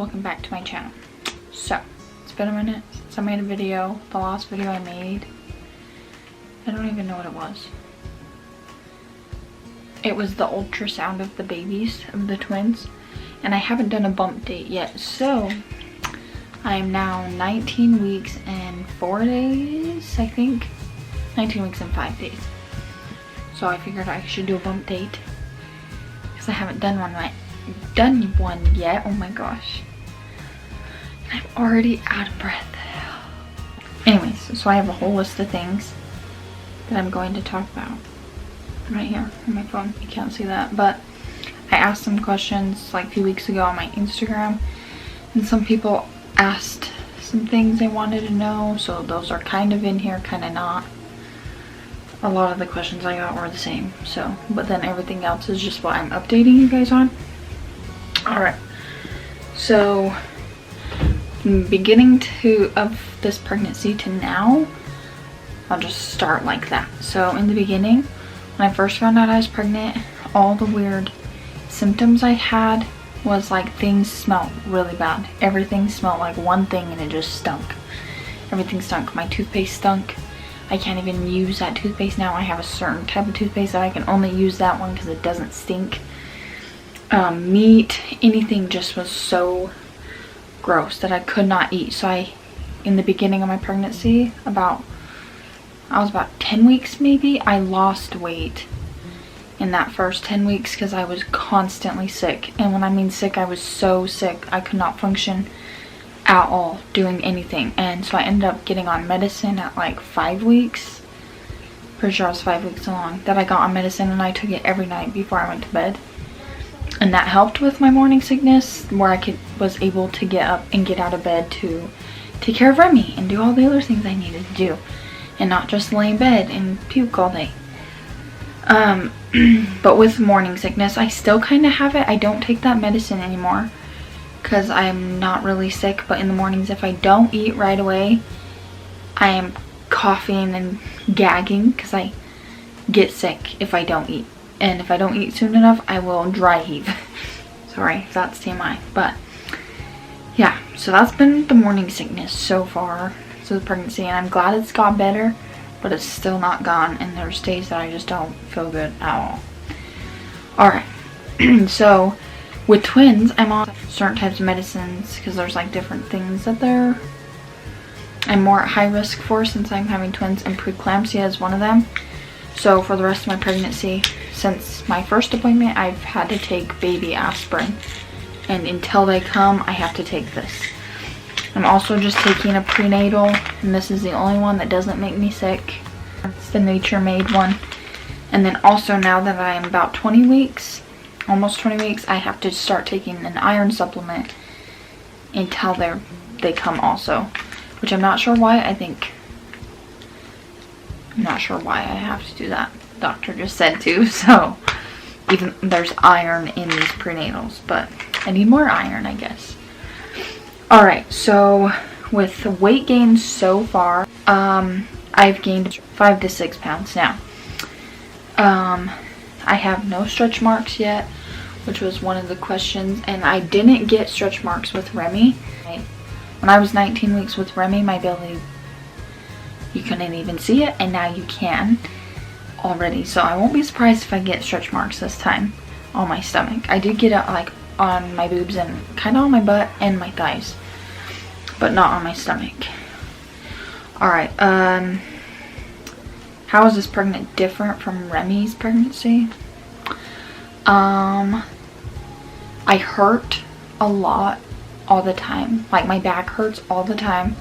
welcome back to my channel. So it's been a minute since I made a video. The last video I made, I don't even know what it was. It was the ultrasound of the babies, of the twins, and I haven't done a bump date yet. So I am now 19 weeks and 4 days, I think. 19 weeks and 5 days. So I figured I should do a bump date because I haven't done one yet. Oh my gosh. I'm already out of breath. Anyways, so I have a whole list of things that I'm going to talk about right here on my phone. You can't see that, but I asked some questions like a few weeks ago on my Instagram, and some people asked some things they wanted to know, so those are kind of in here, kind of not. A lot of the questions I got were the same, so, but then everything else is just what I'm updating you guys on. Alright, so beginning of this pregnancy to now, I'll just start like that. So in the beginning, when I first found out I was pregnant, all the weird symptoms I had was like things smelled really bad. Everything smelled like one thing and it just stunk. Everything stunk. My toothpaste stunk. I can't even use that toothpaste now. I have a certain type of toothpaste that I can only use that one because it doesn't stink. Meat, anything just was so gross that I could not eat. So in the beginning of my pregnancy, I was about 10 weeks maybe, I lost weight in that first 10 weeks because I was constantly sick. And when I mean sick, I was so sick I could not function at all doing anything. And so I ended up getting on medicine at like 5 weeks. Pretty sure I was 5 weeks along that I got on medicine, and I took it every night before I went to bed. And that helped with my morning sickness, where I was able to get up and get out of bed to take care of Remy and do all the other things I needed to do, and not just lay in bed and puke all day. But with morning sickness, I still kind of have it. I don't take that medicine anymore because I'm not really sick, but in the mornings, if I don't eat right away, I am coughing and gagging because I get sick if I don't eat. And if I don't eat soon enough, I will dry heave. Sorry, that's TMI. But yeah, so that's been the morning sickness so far. So the pregnancy, and I'm glad it's got better, but it's still not gone. And there's days that I just don't feel good at all. Alright, so with twins, I'm on certain types of medicines because there's like different things that I'm more at high risk for since I'm having twins, and preeclampsia is one of them. So for the rest of my pregnancy, since my first appointment, I've had to take baby aspirin. And until they come, I have to take this. I'm also just taking a prenatal, and this is the only one that doesn't make me sick. It's the Nature Made one. And then also now that I am about 20 weeks, almost 20 weeks, I have to start taking an iron supplement until they come also. Which I'm not sure why. I'm not sure why I have to do that. The doctor just said to, so even there's iron in these prenatals, but I need more iron, I guess. Alright, so with the weight gain so far, I've gained 5 to 6 pounds now. I have no stretch marks yet, which was one of the questions, and I didn't get stretch marks with Remy. When I was 19 weeks with Remy, my belly, you couldn't even see it, and now you can already. So I won't be surprised if I get stretch marks this time on my stomach. I did get it like on my boobs and kind of on my butt and my thighs, but not on my stomach. Alright, how is this pregnant different from Remy's pregnancy? I hurt a lot all the time. Like my back hurts all the time.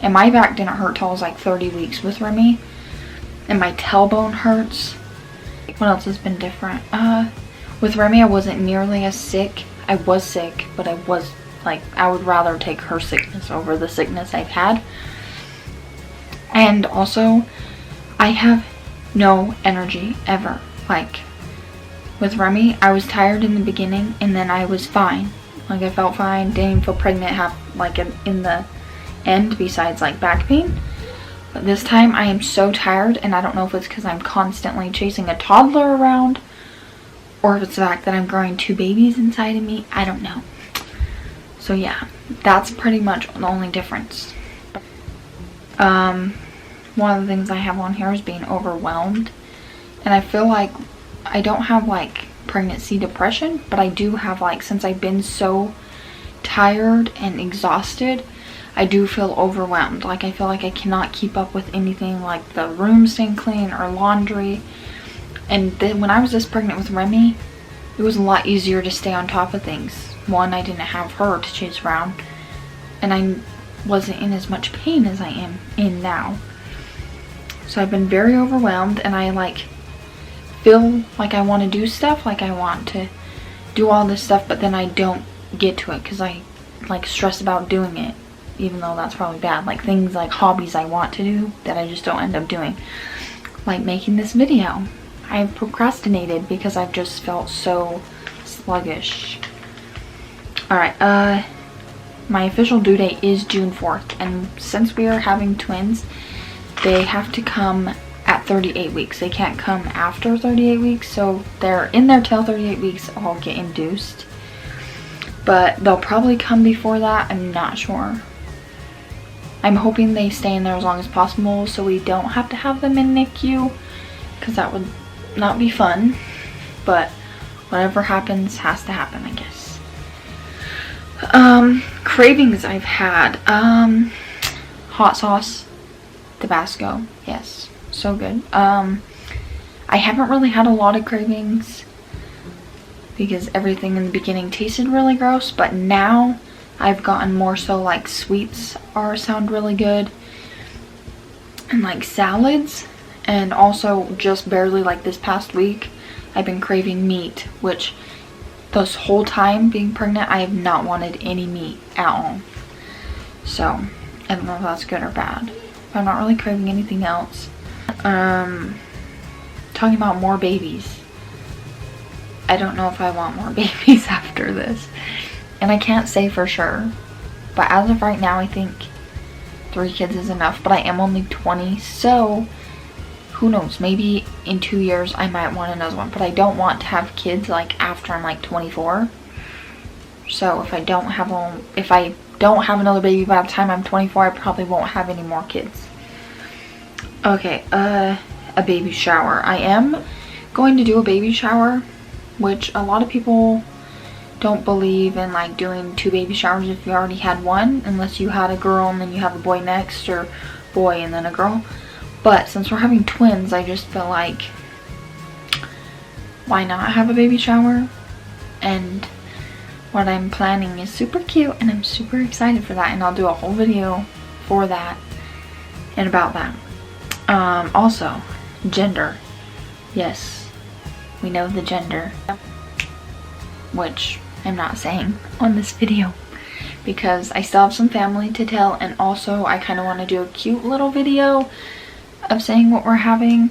And my back didn't hurt till I was like 30 weeks with Remy. And my tailbone hurts. What else has been different? With Remy, I wasn't nearly as sick. I was sick, but I was like, I would rather take her sickness over the sickness I've had. And also, I have no energy ever. Like, with Remy, I was tired in the beginning, and then I was fine. Like, I felt fine, didn't even feel pregnant, like in the end, besides like back pain. But this time I am so tired, and I don't know if it's because I'm constantly chasing a toddler around, or if it's the fact that I'm growing 2 babies inside of me. I don't know. So yeah, that's pretty much the only difference. One of the things I have on here is being overwhelmed, and I feel like I don't have like pregnancy depression, but I do have, like, since I've been so tired and exhausted, I do feel overwhelmed. Like, I feel like I cannot keep up with anything, like the room staying clean or laundry. And then when I was just pregnant with Remy, it was a lot easier to stay on top of things. One, I didn't have her to chase around, and I wasn't in as much pain as I am in now. So I've been very overwhelmed, and I like feel like I want to do stuff, like I want to do all this stuff, but then I don't get to it because I like stress about doing it, even though that's probably bad. Like things like hobbies I want to do that I just don't end up doing, like making this video. I've procrastinated because I've just felt so sluggish. Alright, my official due date is June 4th, and since we are having twins, they have to come at 38 weeks. They can't come after 38 weeks, so they're in there till 38 weeks. I'll get induced, but they'll probably come before that. I'm not sure. I'm hoping they stay in there as long as possible so we don't have to have them in NICU, because that would not be fun, but whatever happens has to happen, I guess. Cravings I've had, hot sauce, Tabasco, yes, so good. I haven't really had a lot of cravings because everything in the beginning tasted really gross, but now I've gotten more so like sweets sound really good, and like salads, and also just barely, like this past week, I've been craving meat, which this whole time being pregnant, I have not wanted any meat at all. So I don't know if that's good or bad. I'm not really craving anything else. Talking about more babies. I don't know if I want more babies after this. And I can't say for sure. But as of right now, I think 3 kids is enough. But I am only 20, so who knows? Maybe in 2 years I might want another one. But I don't want to have kids like after I'm like 24. So if I don't have another baby by the time I'm 24, I probably won't have any more kids. Okay, a baby shower. I am going to do a baby shower, which a lot of people don't believe in, like doing 2 baby showers if you already had one, unless you had a girl and then you have a boy next, or boy and then a girl. But since we're having twins, I just feel like, why not have a baby shower? And what I'm planning is super cute, and I'm super excited for that, and I'll do a whole video for that and about that. Also, gender. Yes, we know the gender, which I'm not saying on this video because I still have some family to tell, and also I kind of want to do a cute little video of saying what we're having.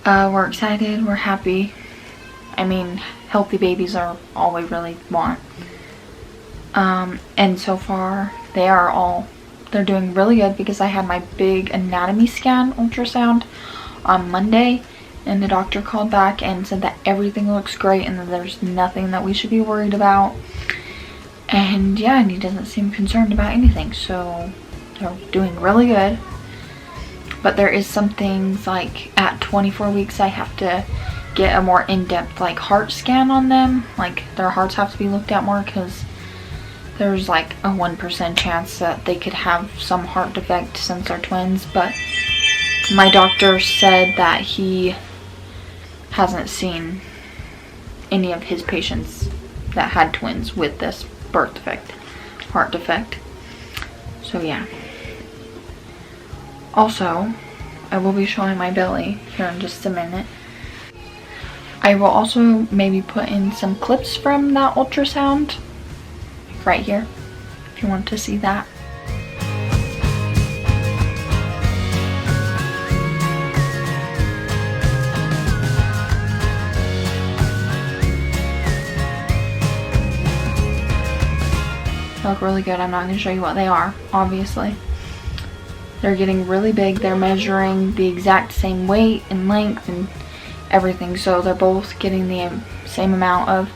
We're excited, we're happy. I mean, healthy babies are all we really want. And so far they're doing really good, because I had my big anatomy scan ultrasound on Monday, and the doctor called back and said that everything looks great and that there's nothing that we should be worried about. And yeah, and he doesn't seem concerned about anything, so they're doing really good. But there is some things, like at 24 weeks I have to get a more in-depth like heart scan on them. Like their hearts have to be looked at more, because there's like a 1% chance that they could have some heart defect since they're twins. But my doctor said that he hasn't seen any of his patients that had twins with this heart defect. So yeah. Also, I will be showing my belly here in just a minute. I will also maybe put in some clips from that ultrasound right here if you want to see that. They look really good. I'm not going to show you what they are, obviously. They're getting really big. They're measuring the exact same weight and length and everything, so they're both getting the same amount of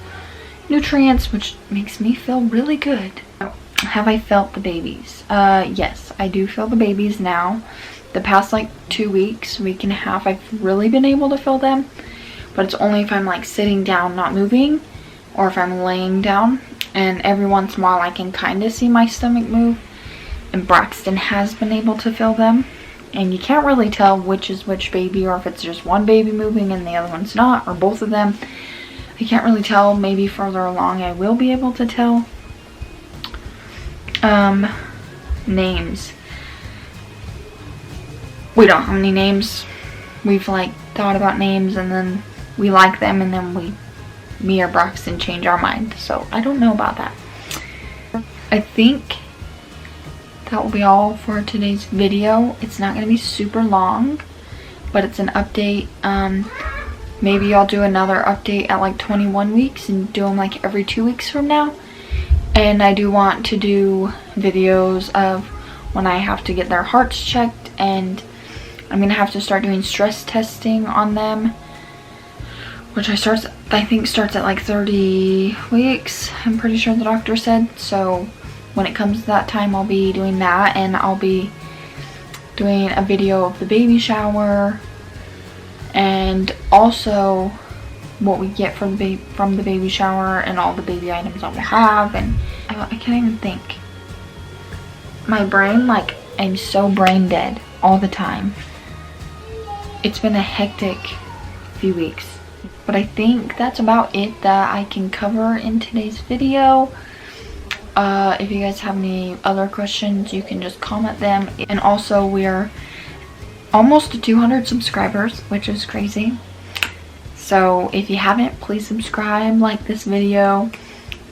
nutrients, which makes me feel really good. have I felt the babies? Yes, I do feel the babies now. The past like 2 weeks, week and a half, I've really been able to feel them. But it's only if I'm like sitting down not moving, or if I'm laying down. And every once in a while I can kind of see my stomach move. And Braxton has been able to feel them. And you can't really tell which is which baby, or if it's just one baby moving and the other one's not, or both of them. I can't really tell. Maybe further along I will be able to tell. Names. We don't have any names. We've like thought about names and then we like them and then me or Braxton change our mind. So I don't know about that. I think that will be all for today's video. It's not going to be super long, but it's an update. Maybe I'll do another update at like 21 weeks and do them like every 2 weeks from now. And I do want to do videos of when I have to get their hearts checked, and I'm going to have to start doing stress testing on them, which I think starts at like 30 weeks. I'm pretty sure the doctor said. So when it comes to that time, I'll be doing that, and I'll be doing a video of the baby shower and also what we get from the baby shower and all the baby items I will have. And I can't even think. My brain, like, I'm so brain dead all the time. It's been a hectic few weeks, but I think that's about it that I can cover in today's video. If you guys have any other questions, you can just comment them. And also, we're almost to 200 subscribers, which is crazy. So if you haven't, please subscribe, like this video.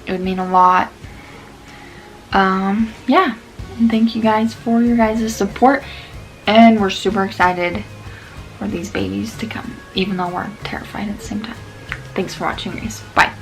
It would mean a lot. Yeah, and thank you guys for your guys' support, and we're super excited for these babies to come, even though we're terrified at the same time. Thanks for watching, guys. Bye.